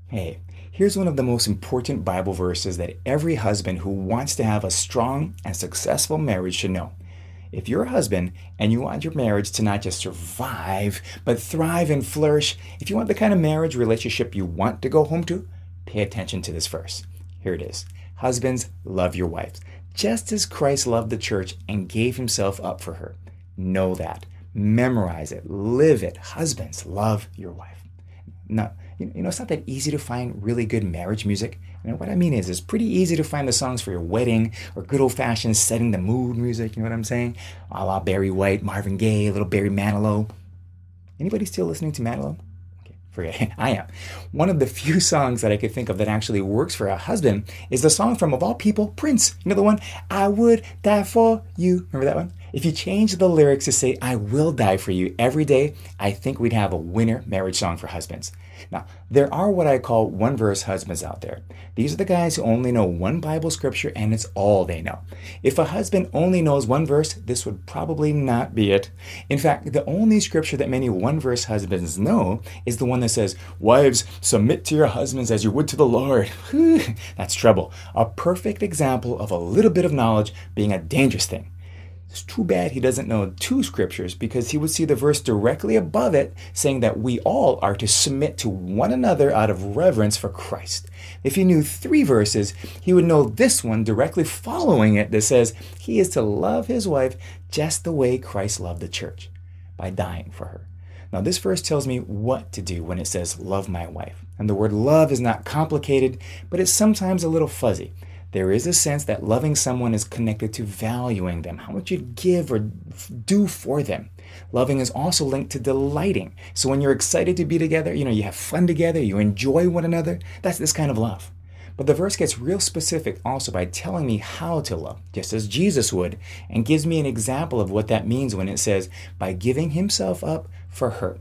Hey, here's one of the most important Bible verses that every husband who wants to have a strong and successful marriage should know. If you're a husband and you want your marriage to not just survive, but thrive and flourish, if you want the kind of marriage relationship you want to go home to, pay attention to this verse. Here it is. Husbands, love your wives, just as Christ loved the church and gave himself up for her. Know that. Memorize it. Live it. Husbands, love your wife. Now, it's not that easy to find really good marriage music. What I mean is, it's pretty easy to find the songs for your wedding or good old-fashioned setting the mood music, you know what I'm saying? A la Barry White, Marvin Gaye, a little Barry Manilow. Anybody still listening to Mannilow? Okay, forget it. I am. One of the few songs that I could think of that actually works for a husband is the song from, of all people, Prince. You know the one, I would die for you. Remember that one? If you change the lyrics to say, I will die for you every day, I think we'd have a winner marriage song for husbands. Now, there are what I call one-verse husbands out there. These are the guys who only know one Bible scripture and it's all they know. If a husband only knows one verse, this would probably not be it. In fact, the only scripture that many one-verse husbands know is the one that says, wives, submit to your husbands as you would to the Lord. That's trouble. A perfect example of a little bit of knowledge being a dangerous thing. It's too bad he doesn't know two scriptures, because he would see the verse directly above it saying that we all are to submit to one another out of reverence for Christ. If he knew three verses, he would know this one directly following it that says he is to love his wife just the way Christ loved the church, by dying for her. Now, this verse tells me what to do when it says love my wife. And the word love is not complicated, but it's sometimes a little fuzzy. There is a sense that loving someone is connected to valuing them, how much you'd give or do for them. Loving is also linked to delighting. So when you're excited to be together, you have fun together, you enjoy one another, that's this kind of love. But the verse gets real specific also by telling me how to love, just as Jesus would, and gives me an example of what that means when it says, by giving himself up for her.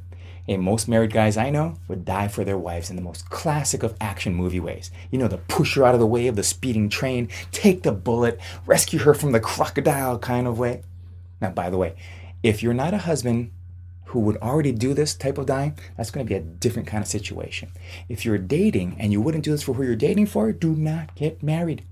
And most married guys I know would die for their wives in the most classic of action movie ways. The push her out of the way of the speeding train, take the bullet, rescue her from the crocodile kind of way. Now, by the way, if you're not a husband who would already do this type of dying, that's going to be a different kind of situation. If you're dating and you wouldn't do this for who you're dating for, do not get married.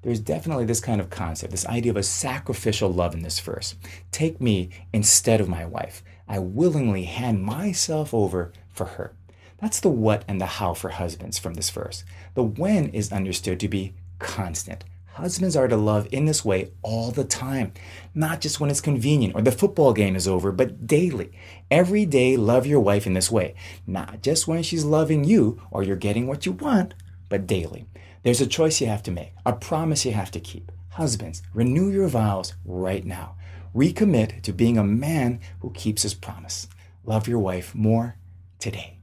There's definitely this kind of concept, this idea of a sacrificial love in this verse. Take me instead of my wife. I willingly hand myself over for her. That's the what and the how for husbands from this verse. The when is understood to be constant. Husbands are to love in this way all the time, not just when it's convenient or the football game is over, but daily. Every day, love your wife in this way, not just when she's loving you or you're getting what you want, but daily. There's a choice you have to make, a promise you have to keep. Husbands, renew your vows right now. Recommit to being a man who keeps his promise. Love your wife more today.